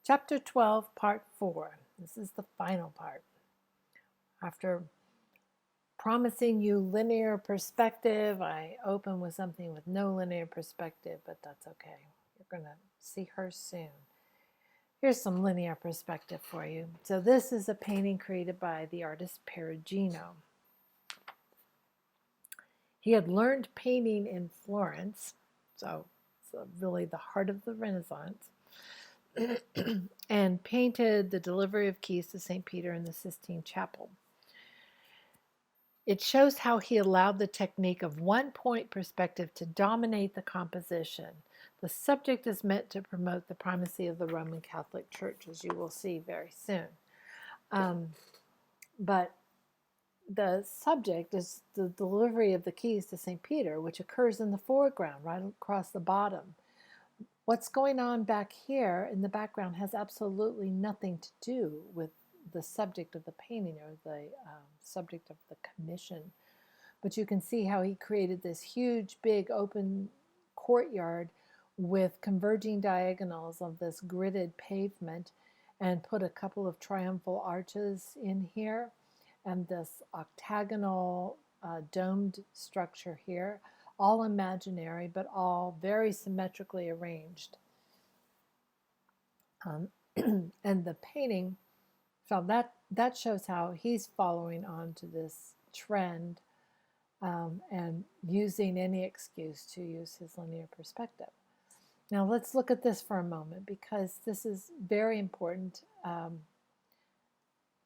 Chapter 12, Part 4. This is the final part. After promising you linear perspective, I open with something with no linear perspective, but that's okay. You're going to see her soon. Here's some linear perspective for you. So this is a painting created by the artist Perugino. He had learned painting in Florence, so really the heart of the Renaissance, and painted the delivery of keys to St. Peter in the Sistine Chapel. It shows how he allowed the technique of one-point perspective to dominate the composition. The subject is meant to promote the primacy of the Roman Catholic Church, as you will see very soon. But the subject is the delivery of the keys to St. Peter, which occurs in the foreground, right across the bottom. What's going on back here in the background has absolutely nothing to do with the subject of the painting or the subject of the commission. But you can see how he created this huge, big, open courtyard with converging diagonals of this gridded pavement and put a couple of triumphal arches in here and this octagonal domed structure here, all imaginary, but all very symmetrically arranged. And the painting, so that shows how he's following on to this trend and using any excuse to use his linear perspective. Now let's look at this for a moment because this is very important.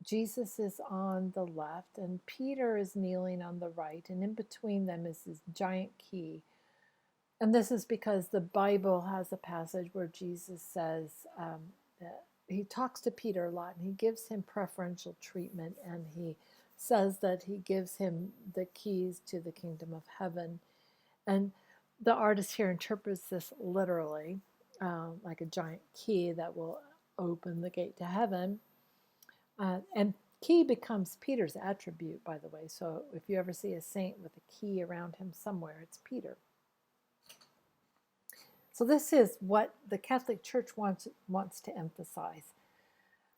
Jesus is on the left and Peter is kneeling on the right, and in between them is this giant key. And this is because the Bible has a passage where Jesus says that he talks to Peter a lot and he gives him preferential treatment, and he says that he gives him the keys to the kingdom of heaven. And the artist here interprets this literally, like a giant key that will open the gate to heaven. And key becomes Peter's attribute, by the way. So if you ever see a saint with a key around him somewhere, it's Peter. So this is what the Catholic Church wants to emphasize.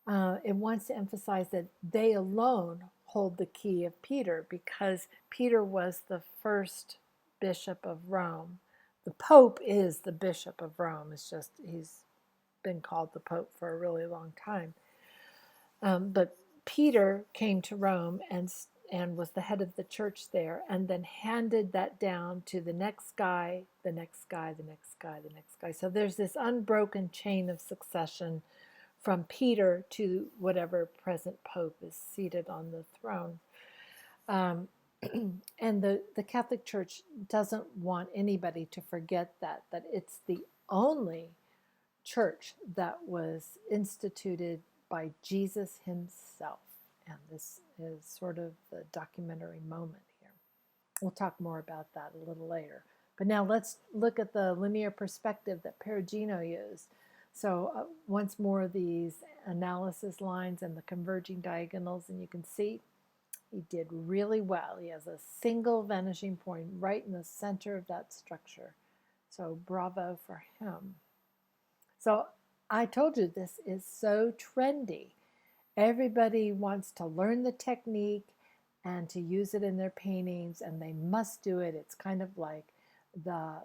It wants to emphasize that they alone hold the key of Peter because Peter was the first bishop of Rome. The Pope is the bishop of Rome. It's just he's been called the Pope for a really long time. But Peter came to Rome and was the head of the church there, and then handed that down to the next guy, the next guy, the next guy, the next guy. So there's this unbroken chain of succession from Peter to whatever present pope is seated on the throne. And the Catholic Church doesn't want anybody to forget that it's the only church that was instituted by Jesus himself. And this is sort of the documentary moment here. We'll talk more about that a little later. But now let's look at the linear perspective that Perugino used. So once more, these analysis lines and the converging diagonals, and you can see he did really well. He has a single vanishing point right in the center of that structure. So bravo for him. So I told you this is so trendy. Everybody wants to learn the technique and to use it in their paintings, and they must do it. It's kind of like the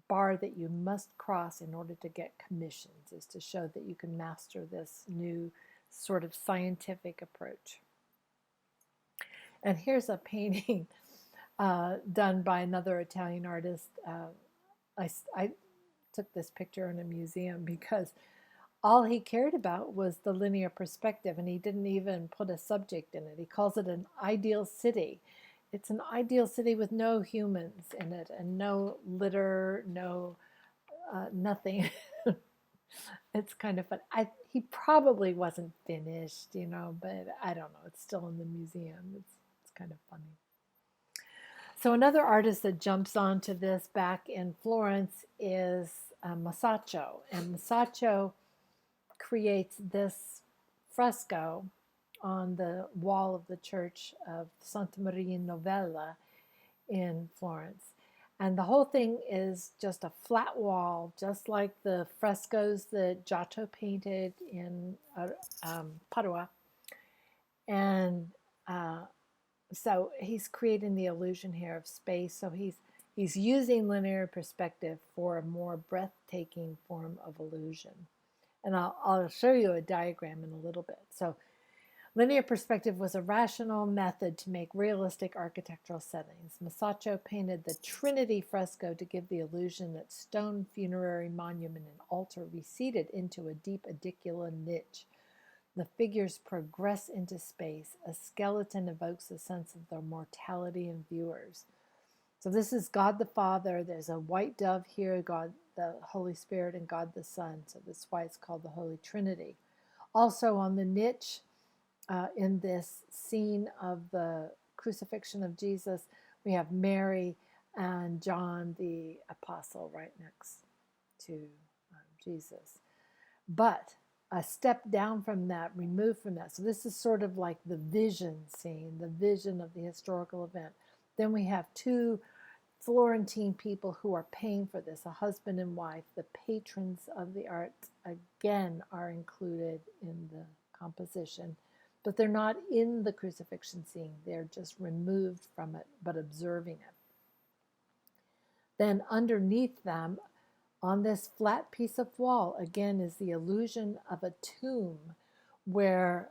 bar that you must cross in order to get commissions, is to show that you can master this new sort of scientific approach. And here's a painting done by another Italian artist. I took this picture in a museum because all he cared about was the linear perspective, and he didn't even put a subject in it. He calls it an ideal city. It's an ideal city with no humans in it and no litter, no nothing. It's kind of fun. He probably wasn't finished, but I don't know. It's still in the museum. It's kind of funny. So another artist that jumps onto this back in Florence is Masaccio. And Masaccio creates this fresco on the wall of the church of Santa Maria Novella in Florence. And the whole thing is just a flat wall, just like the frescoes that Giotto painted in Padua. And so he's creating the illusion here of space. So he's using linear perspective for a more breathtaking form of illusion. And I'll show you a diagram in a little bit. So linear perspective was a rational method to make realistic architectural settings. Masaccio painted the Trinity fresco to give the illusion that stone funerary monument and altar receded into a deep edicular niche. The figures progress into space. A skeleton evokes a sense of their mortality in viewers. So this is God the Father. There's a white dove here, God the Holy Spirit, and God the Son. So that's why it's called the Holy Trinity. Also on the niche, in this scene of the crucifixion of Jesus, we have Mary and John the Apostle right next to Jesus. But a step down from that, removed from that. So this is sort of like the vision scene, the vision of the historical event. Then we have two Florentine people who are paying for this, a husband and wife. The patrons of the art, again, are included in the composition, but they're not in the crucifixion scene. They're just removed from it, but observing it. Then underneath them, on this flat piece of wall, again, is the illusion of a tomb where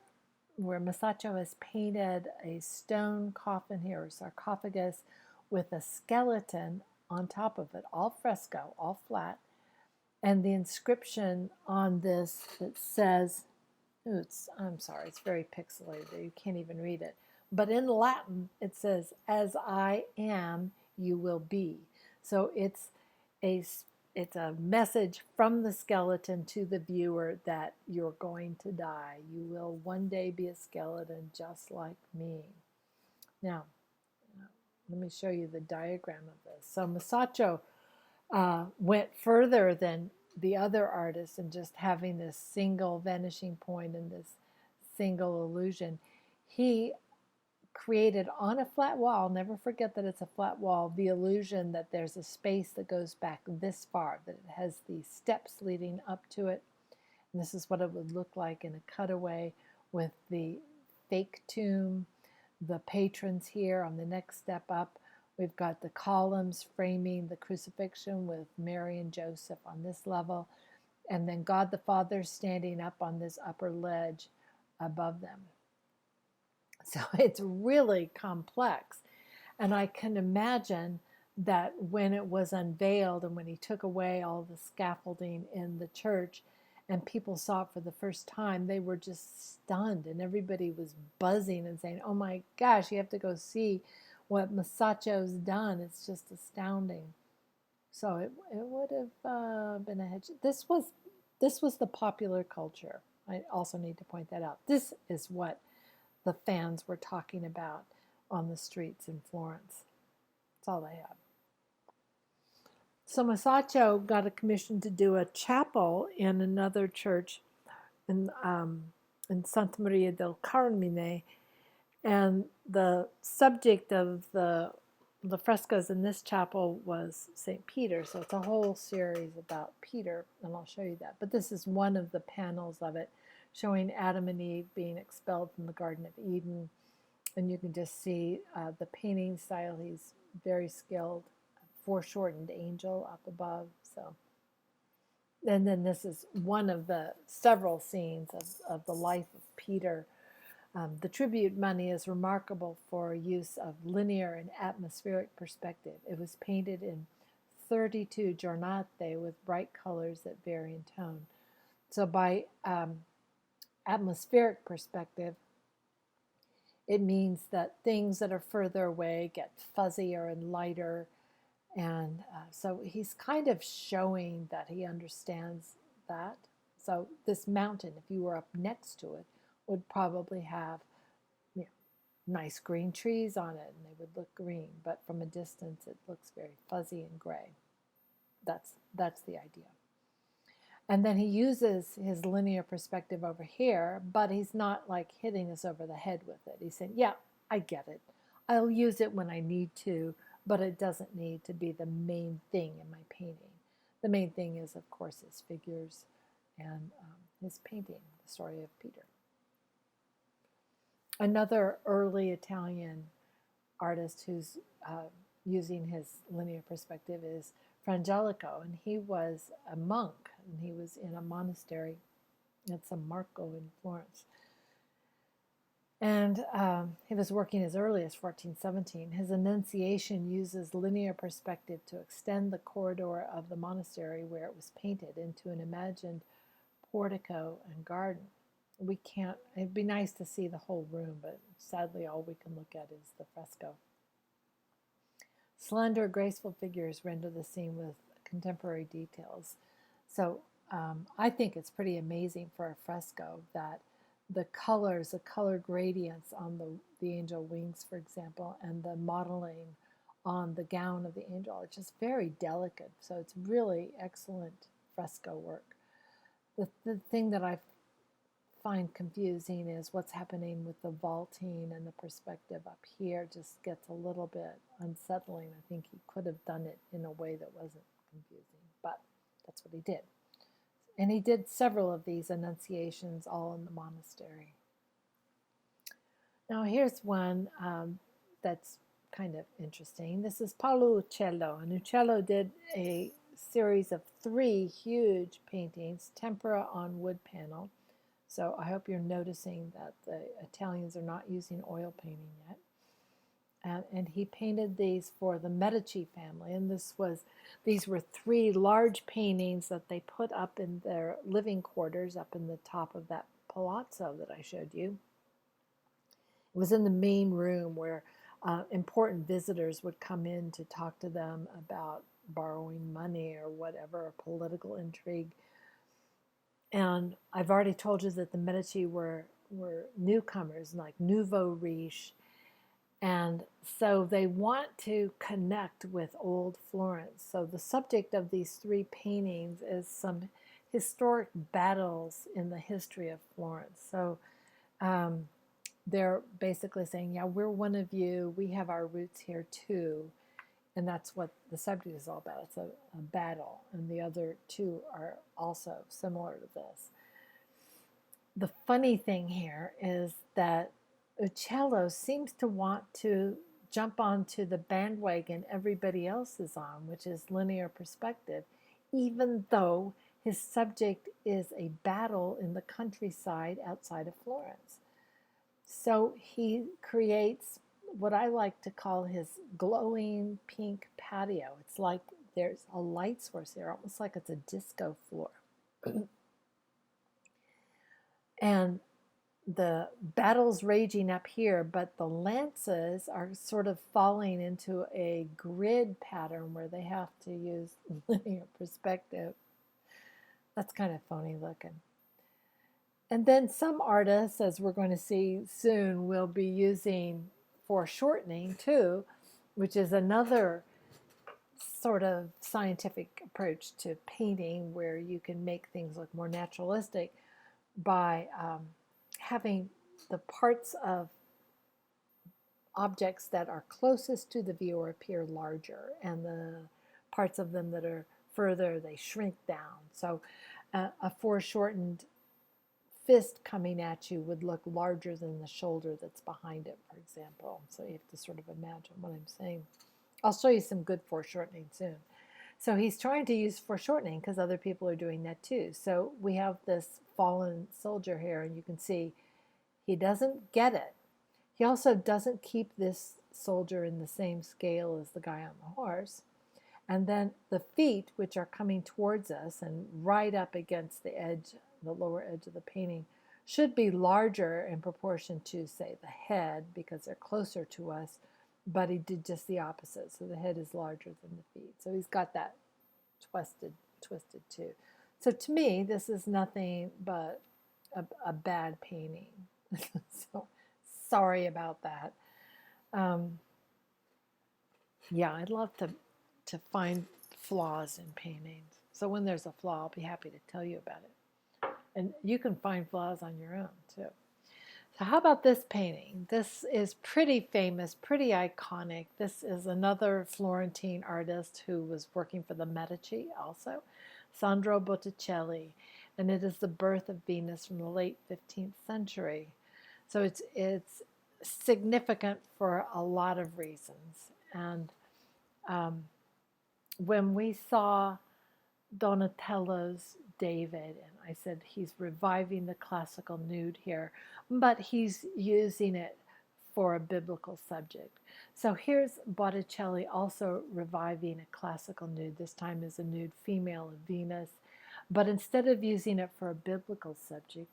Masaccio has painted a stone coffin here, or sarcophagus, with a skeleton on top of it, all fresco, all flat, and the inscription on this that says, I'm sorry, it's very pixelated there, you can't even read it, but in Latin it says, "As I am, you will be." So it's a message from the skeleton to the viewer that you're going to die. You will one day be a skeleton just like me. Now, let me show you the diagram of this. So Masaccio went further than the other artists in just having this single vanishing point and this single illusion. He created on a flat wall, never forget that it's a flat wall, the illusion that there's a space that goes back this far, that it has these steps leading up to it. And this is what it would look like in a cutaway with the fake tomb, the patrons here on the next step up. We've got the columns framing the crucifixion with Mary and Joseph on this level, and then God the Father standing up on this upper ledge above them. So it's really complex. And I can imagine that when it was unveiled and when he took away all the scaffolding in the church and people saw it for the first time, they were just stunned and everybody was buzzing and saying, "Oh my gosh, you have to go see what Masaccio's done. It's just astounding." So it would have been a hedge. This was the popular culture. I also need to point that out. This is what the fans were talking about on the streets in Florence. That's all they have. So Masaccio got a commission to do a chapel in another church in Santa Maria del Carmine, and the subject of the frescoes in this chapel was St. Peter. So it's a whole series about Peter, and I'll show you that. But this is one of the panels of it, showing Adam and Eve being expelled from the Garden of Eden. And you can just see the painting style. He's very skilled. Foreshortened angel up above. So, and then this is one of the several scenes of the life of Peter. The tribute money is remarkable for use of linear and atmospheric perspective. It was painted in 32 giornate with bright colors that vary in tone. So by atmospheric perspective, it means that things that are further away get fuzzier and lighter. And so he's kind of showing that he understands that. So this mountain, if you were up next to it, would probably have nice green trees on it, and they would look green. But from a distance, it looks very fuzzy and gray. That's the idea. And then he uses his linear perspective over here, but he's not like hitting us over the head with it. He's saying, "Yeah, I get it. I'll use it when I need to, but it doesn't need to be the main thing in my painting. The main thing is, of course, his figures and his painting, the story of Peter. Another early Italian artist who's using his linear perspective is Frangelico, and he was a monk, and he was in a monastery at San Marco in Florence. And he was working as early as 1417. His Annunciation uses linear perspective to extend the corridor of the monastery where it was painted into an imagined portico and garden. We can't, it'd be nice to see the whole room, but sadly all we can look at is the fresco. Slender, graceful figures render the scene with contemporary details. So I think it's pretty amazing for a fresco that the colors, the color gradients on the angel wings, for example, and the modeling on the gown of the angel, it's just very delicate. So it's really excellent fresco work. The thing that I find confusing is what's happening with the vaulting, and the perspective up here just gets a little bit unsettling. I think he could have done it in a way that wasn't confusing, but that's what he did. And he did several of these Annunciations all in the monastery. Now here's one that's kind of interesting. This is Paolo Uccello, and Uccello did a series of 3 huge paintings, tempera on wood panel. So I hope you're noticing that the Italians are not using oil painting yet. And he painted these for the Medici family, and these were 3 large paintings that they put up in their living quarters up in the top of that palazzo that I showed you. It was in the main room where important visitors would come in to talk to them about borrowing money or whatever, a political intrigue. And I've already told you that the Medici were newcomers, like nouveau riche. And so they want to connect with old Florence. So the subject of these 3 paintings is some historic battles in the history of Florence. So they're basically saying, yeah, we're one of you. We have our roots here too. And that's what the subject is all about. It's a battle. And the other 2 are also similar to this. The funny thing here is that Uccello seems to want to jump onto the bandwagon everybody else is on, which is linear perspective, even though his subject is a battle in the countryside outside of Florence. So he creates what I like to call his glowing pink patio. It's like there's a light source there, almost like it's a disco floor. And the battle's raging up here, but the lances are sort of falling into a grid pattern where they have to use linear perspective. That's kind of funny looking. And then some artists, as we're going to see soon, will be using foreshortening too, which is another sort of scientific approach to painting where you can make things look more naturalistic by having the parts of objects that are closest to the viewer appear larger, and the parts of them that are further, they shrink down. So a foreshortened fist coming at you would look larger than the shoulder that's behind it, for example. So you have to sort of imagine what I'm saying. I'll show you some good foreshortening soon. So he's trying to use foreshortening because other people are doing that too. So we have this fallen soldier here, and you can see he doesn't get it. He also doesn't keep this soldier in the same scale as the guy on the horse. And then the feet, which are coming towards us and right up against the edge, the lower edge of the painting, should be larger in proportion to, say, the head, because they're closer to us, but he did just the opposite. So the head is larger than the feet. So he's got that twisted too. So to me, this is nothing but a bad painting. So sorry about that. Yeah, I'd love to find flaws in paintings. So when there's a flaw, I'll be happy to tell you about it. And you can find flaws on your own too. So how about this painting? This is pretty famous, pretty iconic. This is another Florentine artist who was working for the Medici also, Sandro Botticelli, and it is the birth of Venus from the late 15th century. So it's significant for a lot of reasons. And um, when we saw Donatello's David, and I said he's reviving the classical nude here, but he's using it for a biblical subject. So here's Botticelli also reviving a classical nude, this time as a nude female of Venus, but instead of using it for a biblical subject,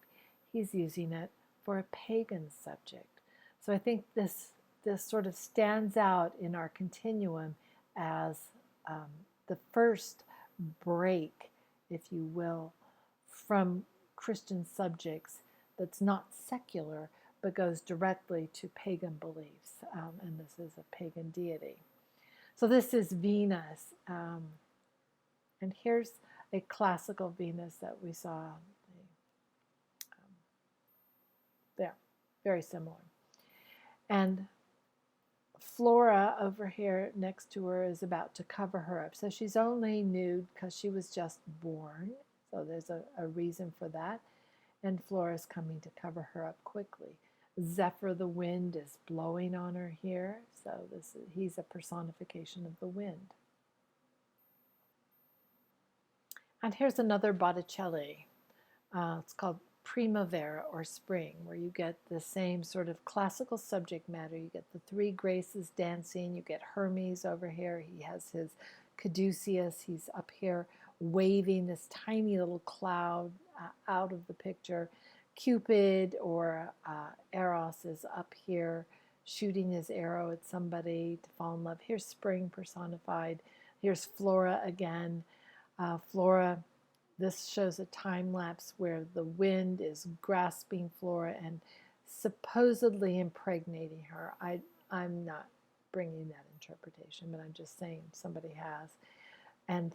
he's using it for a pagan subject. So I think this sort of stands out in our continuum as the first break, if you will, from Christian subjects that's not secular but goes directly to pagan beliefs. And this is a pagan deity. So this is Venus. And here's a classical Venus that we saw there, very similar. And Flora over here next to her is about to cover her up. So she's only nude because she was just born. So there's a reason for that. And Flora's coming to cover her up quickly. Zephyr, the wind, is blowing on her here. So he's a personification of the wind. And here's another Botticelli. It's called Primavera or Spring, where you get the same sort of classical subject matter. You get the three graces dancing. You get Hermes over here. He has his caduceus. He's up here waving this tiny little cloud out of the picture. Cupid or Eros is up here shooting his arrow at somebody to fall in love. Here's spring personified. Here's Flora again. Flora, this shows a time lapse where the wind is grasping Flora and supposedly impregnating her. I'm not bringing that interpretation, but I'm just saying somebody has. And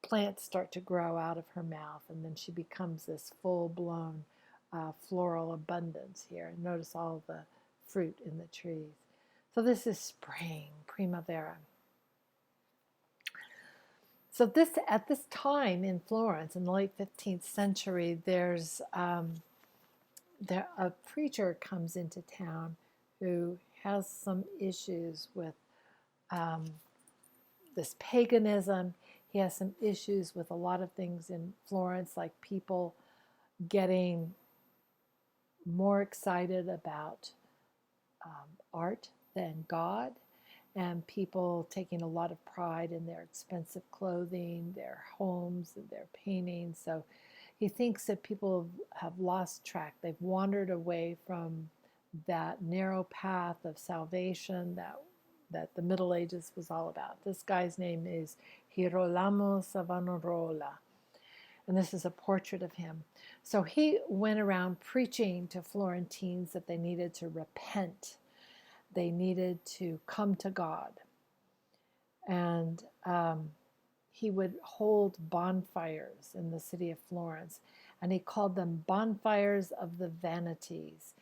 plants start to grow out of her mouth, and then she becomes this full-blown floral abundance here. Notice all the fruit in the trees. So this is spring, primavera. So at this time in Florence, in the late 15th century, there's a preacher comes into town who has some issues with this paganism. He has some issues with a lot of things in Florence, like people getting more excited about art than God, and people taking a lot of pride in their expensive clothing, their homes, and their paintings. So he thinks that people have lost track. They've wandered away from that narrow path of salvation that the Middle Ages was all about. This guy's name is Girolamo Savannah Rolla, and this is a portrait of him. So he went around preaching to Florentines that they needed to repent. They needed to come to God. And he would hold bonfires in the city of Florence, and he called them bonfires of the vanities.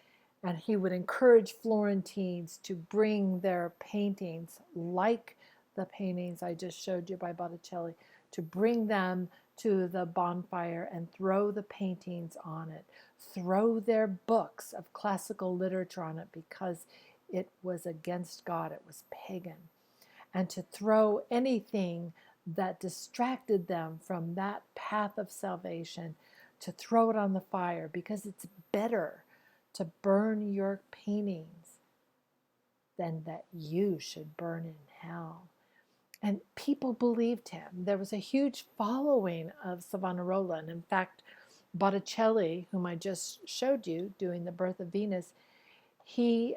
And he would encourage Florentines to bring their paintings, like the paintings I just showed you by Botticelli, to bring them to the bonfire and throw the paintings on it, throw their books of classical literature on it, because it was against God, it was pagan, and to throw anything that distracted them from that path of salvation, to throw it on the fire, because it's better to burn your paintings than that you should burn in hell. And people believed him. There was a huge following of Savonarola. And in fact, Botticelli, whom I just showed you doing the birth of Venus, he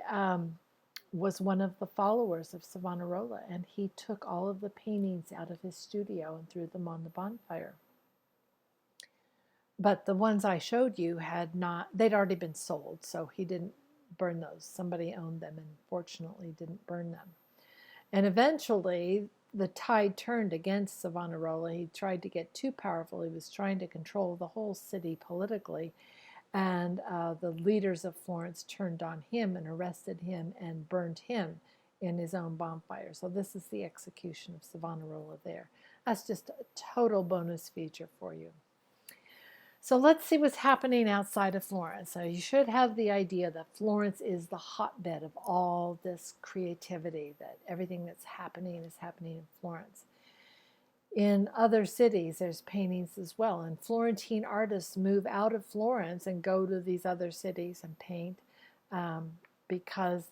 was one of the followers of Savonarola, and he took all of the paintings out of his studio and threw them on the bonfire. But the ones I showed you they'd already been sold, so he didn't burn those. Somebody owned them and fortunately didn't burn them. And eventually the tide turned against Savonarola. He tried to get too powerful. He was trying to control the whole city politically. And the leaders of Florence turned on him and arrested him and burned him in his own bonfire. So this is the execution of Savannah Rolla there. That's just a total bonus feature for you. So let's see what's happening outside of Florence. So you should have the idea that Florence is the hotbed of all this creativity, that everything that's happening is happening in Florence. In other cities, there's paintings as well. And Florentine artists move out of Florence and go to these other cities and paint because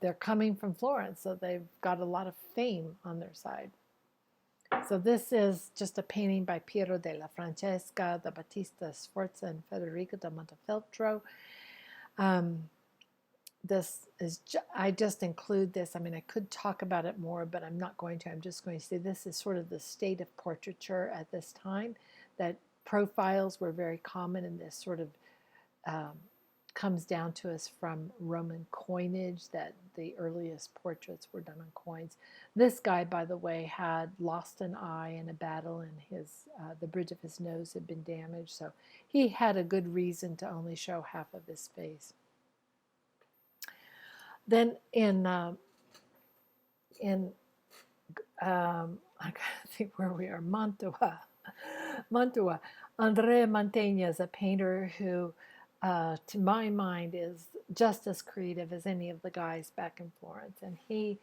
they're coming from Florence, so they've got a lot of fame on their side. So this is just a painting by Piero della Francesca, the Battista Sforza, and Federico da Montefeltro. This is, I just include this. I mean, I could talk about it more, but I'm not going to. I'm just going to say this is sort of the state of portraiture at this time, that profiles were very common, and this sort of comes down to us from Roman coinage, that the earliest portraits were done on coins. This guy, by the way, had lost an eye in a battle, and his the bridge of his nose had been damaged, so he had a good reason to only show half of his face. Then in I gotta think where we are, Mantua. Andrea Montegna is a painter who, to my mind, is just as creative as any of the guys back in Florence, and he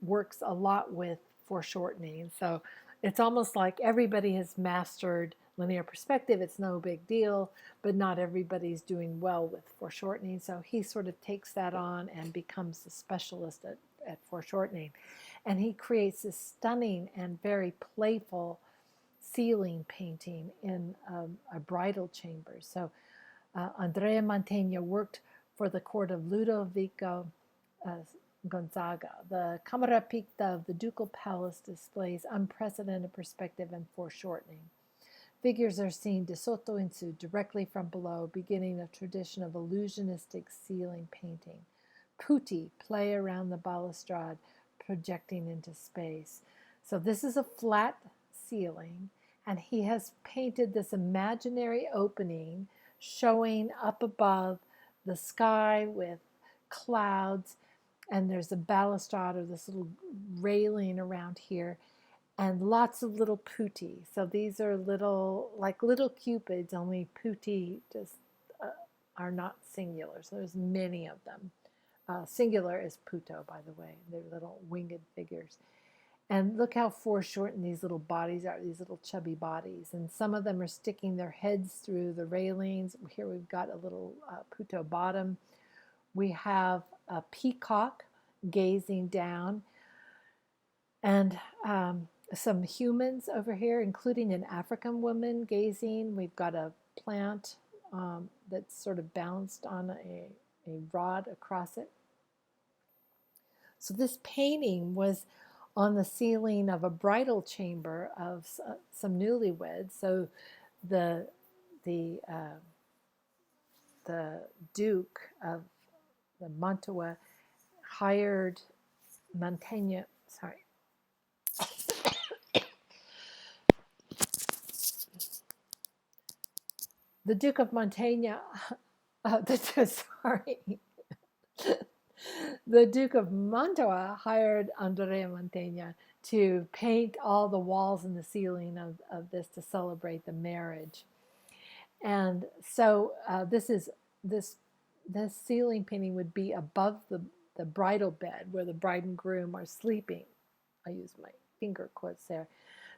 works a lot with foreshortening. So it's almost like everybody has mastered linear perspective. It's no big deal, but not everybody's doing well with foreshortening. So he sort of takes that on and becomes a specialist at foreshortening. And he creates this stunning and very playful ceiling painting in a bridal chamber. So Andrea Montegna worked for the court of Ludovico Gonzaga. The Camera Picta of the Ducal Palace displays unprecedented perspective and foreshortening. Figures are seen de sotto in su, directly from below, beginning a tradition of illusionistic ceiling painting. Putti play around the balustrade, projecting into space. So this is a flat ceiling, and he has painted this imaginary opening showing up above the sky with clouds, and there's a balustrade or this little railing around here, and lots of little putti. So these are little, like little cupids, only putti just are not singular. So there's many of them. Singular is puto, by the way. They're little winged figures. And look how foreshortened these little bodies are, these little chubby bodies. And some of them are sticking their heads through the railings. Here we've got a little puto bottom. We have a peacock gazing down. And some humans over here, including an African woman gazing. We've got a plant that's sort of balanced on a rod across it. So this painting was on the ceiling of a bridal chamber of some newlyweds. So the Duke of the Mantua hired Montegna. Sorry. The Duke of Montegna, the Duke of Mantua hired Andrea Montegna to paint all the walls and the ceiling of this to celebrate the marriage. And so this ceiling painting would be above the bridal bed where the bride and groom are sleeping. I use my finger quotes there.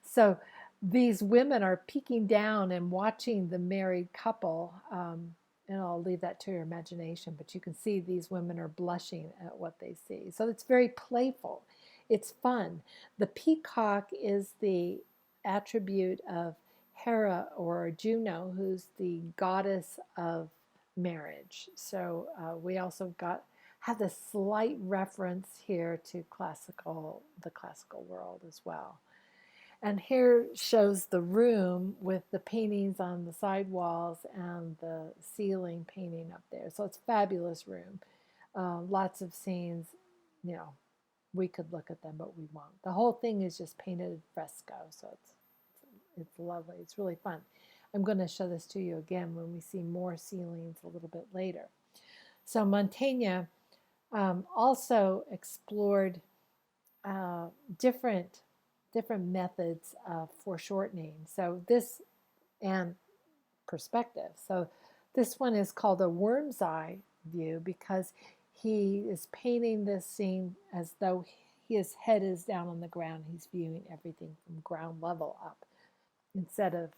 So these women are peeking down and watching the married couple, and I'll leave that to your imagination, but you can see these women are blushing at what they see. So it's very playful. It's fun. The peacock is the attribute of Hera, or Juno, who's the goddess of marriage. So we also have this slight reference here to the classical world as well. And here shows the room with the paintings on the side walls and the ceiling painting up there. So it's a fabulous room. Lots of scenes, we could look at them, but we won't. The whole thing is just painted fresco, so it's lovely. It's really fun. I'm going to show this to you again when we see more ceilings a little bit later. So Montegna also explored different methods of foreshortening. So this and perspective. So this one is called a worm's eye view because he is painting this scene as though his head is down on the ground. He's viewing everything from ground level up instead of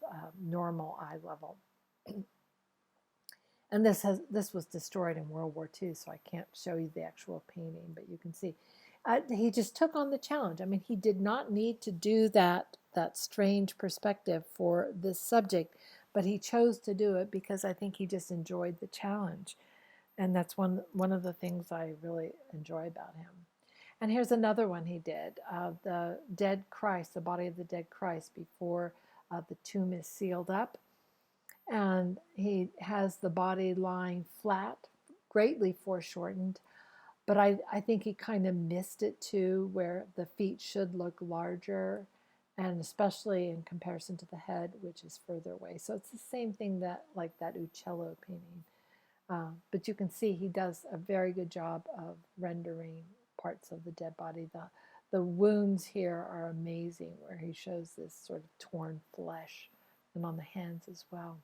normal eye level. And this was destroyed in World War II, so I can't show you the actual painting, but you can see. He just took on the challenge. I mean, he did not need to do that strange perspective for this subject, but he chose to do it because I think he just enjoyed the challenge. And that's one of the things I really enjoy about him. And here's another one he did, the dead Christ, the body of the dead Christ before the tomb is sealed up. And he has the body lying flat, greatly foreshortened. But I think he kind of missed it too, where the feet should look larger, and especially in comparison to the head, which is further away. So it's the same thing that like that Uccello painting. But you can see he does a very good job of rendering parts of the dead body. The wounds here are amazing, where he shows this sort of torn flesh, and on the hands as well.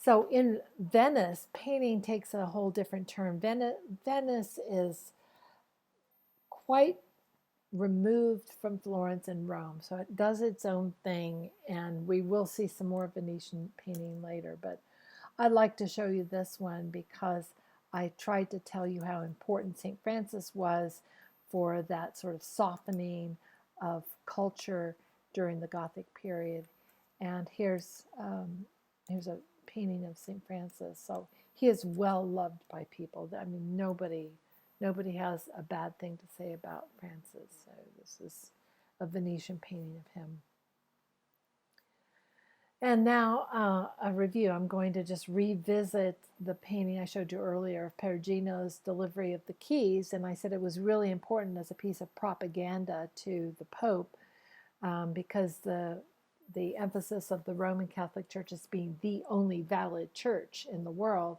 So in Venice, painting takes a whole different turn. Venice is quite removed from Florence and Rome, so it does its own thing, and we will see some more Venetian painting later, but I'd like to show you this one because I tried to tell you how important St. Francis was for that sort of softening of culture during the Gothic period. And here's a painting of St. Francis. So he is well loved by people. I mean, nobody has a bad thing to say about Francis. So this is a Venetian painting of him. And now a review. I'm going to just revisit the painting I showed you earlier of Perugino's delivery of the keys. And I said it was really important as a piece of propaganda to the Pope because the emphasis of the Roman Catholic Church as being the only valid church in the world.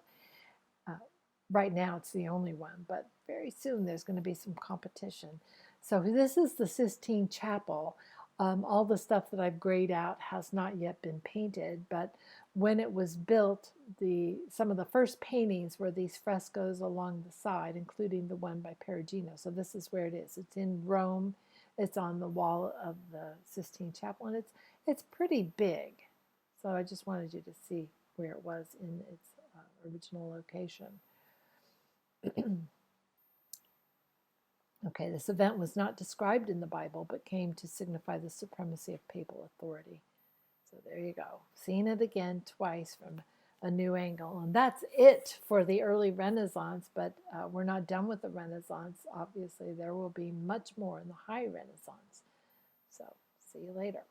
Right now it's the only one, but very soon there's going to be some competition. So this is the Sistine Chapel. All the stuff that I've grayed out has not yet been painted, but when it was built, some of the first paintings were these frescoes along the side, including the one by Perugino. So this is where it is. It's in Rome. It's on the wall of the Sistine Chapel, and it's pretty big. So I just wanted you to see where it was in its original location. Okay, this event was not described in the Bible, but came to signify the supremacy of papal authority. So there you go. Seeing it again twice from a new angle. And that's it for the early Renaissance, but we're not done with the Renaissance. Obviously, there will be much more in the High Renaissance. So see you later.